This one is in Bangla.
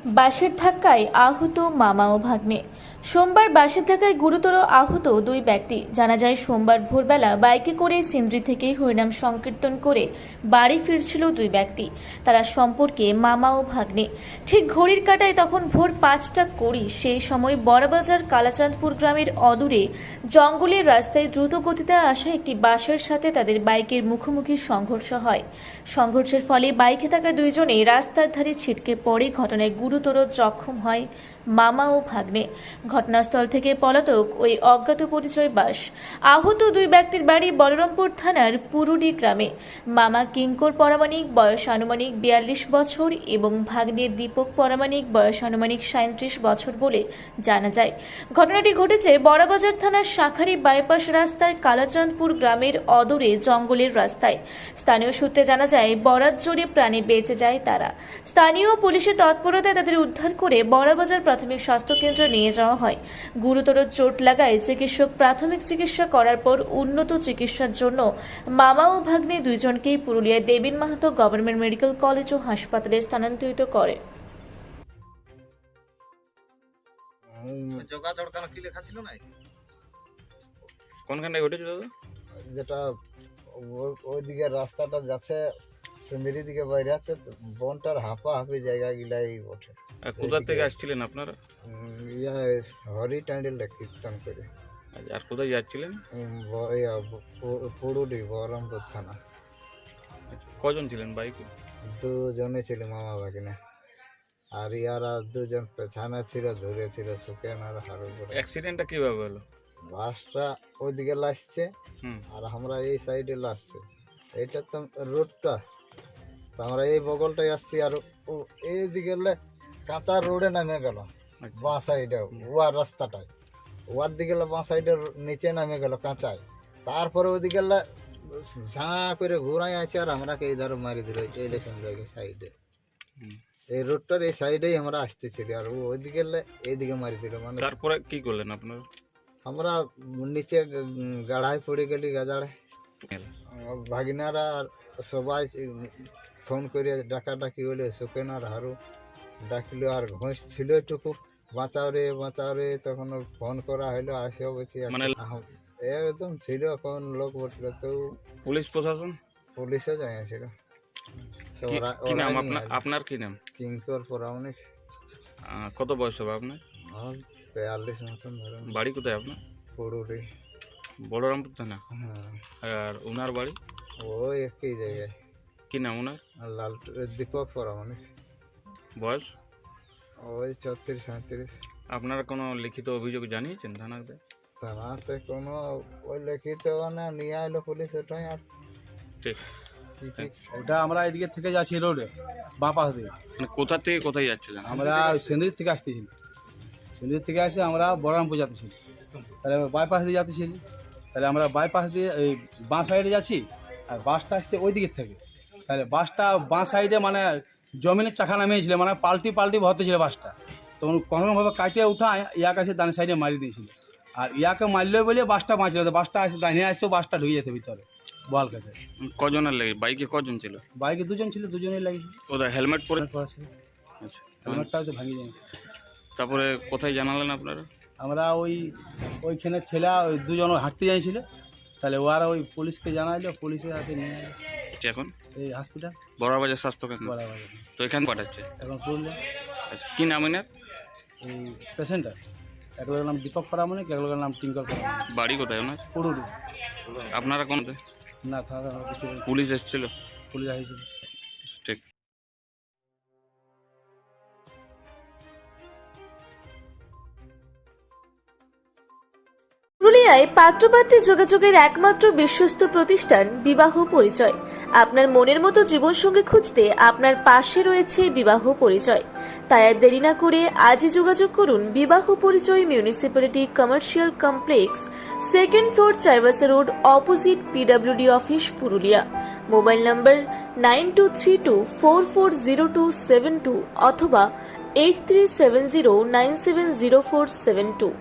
বাসের ধাক্কায় আহত মামা ও ভাগ্নে। সোমবার বাসের ধাক্কায় গুরুতর আহত দুই ব্যক্তি। জানা যায়, সোমবার ভোরবেলা বাইকে করে সিন্দ্রি থেকে হরিনাম সংকীর্তন করে বাড়ি ফিরছিল দুই ব্যক্তি। তারা সম্পর্কে মামা ও ভাগ্নে। ঠিক ঘড়ির কাঁটায় তখন ভোর ৫টা ২০। সেই সময় বড়বাজার কালাচাঁদপুর গ্রামের অদূরে জঙ্গলের রাস্তায় দ্রুত গতিতে আসা একটি বাসের সাথে তাদের বাইকের মুখোমুখি সংঘর্ষ হয়। সংঘর্ষের ফলে বাইকে থাকা দুইজনে রাস্তার ধারে ছিটকে পড়ে। ঘটনায় গুরুতর জখম হয় মামা ও ভাগ্নে। ঘটনাস্থল থেকে পলাতক ওই অজ্ঞাত পরিচয় বাস। আহত দুই ব্যক্তির বাড়ি বলরামপুর থানার পুরুডি গ্রামে। মামা কিঙ্কর পরামানিক, বয়স আনুমানিক ৪২ বছর এবং ভাগ্নে দীপক পরামানিক, বয়স আনুমানিক ৩৭ বছর বলে জানা যায়। ঘটনাটি ঘটেছে বড়বাজার থানার শাখারি বাইপাস রাস্তার কালাচাঁদপুর গ্রামের অদূরে জঙ্গলের রাস্তায়। স্থানীয় সূত্রে জানা যায়, বরাত জোরে প্রাণে বেঁচে যায় তারা। স্থানীয় পুলিশের তৎপরতায় তাদের উদ্ধার করে বড়বাজার প্রাথমিক স্বাস্থ্য কেন্দ্রে নিয়ে যাওয়া হয়। গুরুতর চোট লাগায় চিকিৎসক প্রাথমিক চিকিৎসা করার পর উন্নত চিকিৎসার জন্য মামা ও ভাগ্নে দুইজনকেই পুরুলিয়ার দেবীন মাহাতো গভর্নমেন্ট মেডিকেল কলেজ ও হাসপাতালে স্থানান্তরিত করে। কোনখানে ঘটেছে দাদা? যেটা ওইদিকে রাস্তাটা যাচ্ছে সিন্দিরি দিকে বাইরে আছে, বনটার হাঁপি জায়গা গিলাই ওঠে। কোথা থেকে আসছিলেন আপনারা? হরি টাইডেলটা কীর্তন করে। আর কোথায় যাচ্ছিলেন? পুরুলি বহরমপুর থানা। কজন ছিলেন বাইকে? দুজনে ছিল, মামা ভাগিনা। আর ইয়ারা দুজন পেছানে ছিল, ধরে ছিল সুকেন আর হারুর। অ্যাক্সিডেন্টটা কিভাবে হলো? বাসটা ওইদিকে লাসছে আর আমরা এই সাইডে লাসছে। এইটা তো রোডটা, তো আমরা এই বগলটাই আসছি। আর এইদিকে কাঁচা রোডে নামে গেল বাঁ সাইডে, ওয়ার রাস্তাটায় ওয়ার দিকে বাঁ সাইডে নিচে নামে গেল কাঁচায়। তারপরে ওইদিকে ঝাঁ করে ঘুরাই আছে আর আমরাকে এই ধারে মারি দিল এইরকম জায়গায় সাইডে। এই রোডটার এই সাইডেই আমরা আসতেছিল আর ওইদিকে এইদিকে মারি দিল। মানে তারপরে কি করলেন আপনারা? আমরা নিচে গাড়ায় পড়ে গেলি গাজাড়ে। ভাগিনারা আর সবাই ফোন করে ডাকাডাকি হলে সুকেন আর হারু ডাকলো আর ঘোষ ছিল একটুকু, বাঁচাও রে। তখন ফোন করা হলো, আসে বলছি মানে একদম ছিল কোন লোক বলছিল। তো পুলিশ প্রশাসন, পুলিশও জানিয়েছিল। কি নাম আপনার? কি নাম? কিঙ্কর পরামানিক। কত বয়স হবে আপনার? ৪২ মতন ধরুন। বাড়ি কোথায় আপনার? পুরুলি, বলরামপুর থানা। হ্যাঁ। আর ওনার বাড়ি? ওই একই জায়গায়। কি নাম ওনার? দীপক পরামানিক। বয়স? ওই ৩৪-৩৭। আপনারা কোনো লিখিত অভিযোগ জানিয়েছেন থানাতে? থানাতে কোনো ওই লিখিত না নিয়ে এলো পুলিশ, ওটাই। আর ঠিক ওটা আমরা এদিকে থেকে যাচ্ছি রোডে বাঁ পাশ দিয়ে। মানে কোথা থেকে কোথায় যাচ্ছিলেন? আমরা সিন্দির থেকে আসতেছি, সিন্দির থেকে আসে আমরা বহরমপুর যাচ্ছি। তাহলে বাইপাস দিয়ে যাচ্ছি, তাহলে আমরা বাইপাস দিয়ে এই বাঁ সাইডে যাচ্ছি আর বাসটা আসছে ওই দিকের থেকে। তাহলে বাসটা বাঁ সাইডে মানে জমিনের চাকা নামিয়েছিল, মানে পাল্টি ভরতে ছিল বাসটা। তখন কোনোভাবে কাটিয়ে উঠা ইয়াকে আসে ডান সাইডে মারি দিয়েছিল। আর ইয়াকে মারলে বলে বাসটা বাঁচল, বাসটা আসে দাঁড়িয়ে আসছে, বাসটা ঢুকে যেতে ভিতরে বল খেতে। কজনের লাগে? বাইকে কজন ছিল? বাইকে দুজন ছিল, দুজনেই লাগিয়েছিল। ওরা হেলমেট পরে? ছিল। আচ্ছা, হেলমেটটা হচ্ছে ভাঙিয়ে যায়। তারপরে কোথায় জানালেন আপনারা? আমরা ওইখানে ছেলে ওই দুজন হাঁটতে যাইছিল, তাহলে ওরা ওই পুলিশকে জানাইলো, পুলিশে আসে নিয়ে এখন এই হসপিটাল বড়বাজার স্বাস্থ্য কেন্দ্র। বরাবর তো এখানে পাঠাচ্ছে এখন পুরুলিয়া। আচ্ছা, কি নাম এনার? এই পেশেন্টার এক লোকের নাম দীপক পরামানিক, এক লোকের নাম কিঙ্কর পরামানিক। বাড়ি কোথায় ওনার? পুরুলি। আপনারা কোন? না থাকা কিছু পুলিশ এসেছিল? পুলিশ আসছিল। ঠিক। পুরুলিয়ায় পাত্রপাত্রী যোগাযোগের একমাত্র বিশ্বস্ত প্রতিষ্ঠান বিবাহ পরিচয়। আপনার মনের মতো জীবনসঙ্গী খুঁজতে আপনার পাশে রয়েছে বিবাহ পরিচয়। তাই আর দেরি না করে আজই যোগাযোগ করুন বিবাহ পরিচয়, municipality commercial complex, 2nd floor, Chaibasa road, opposite PWD office, Purulia. Mobile নম্বর 9232440272 অথবা 8370970472।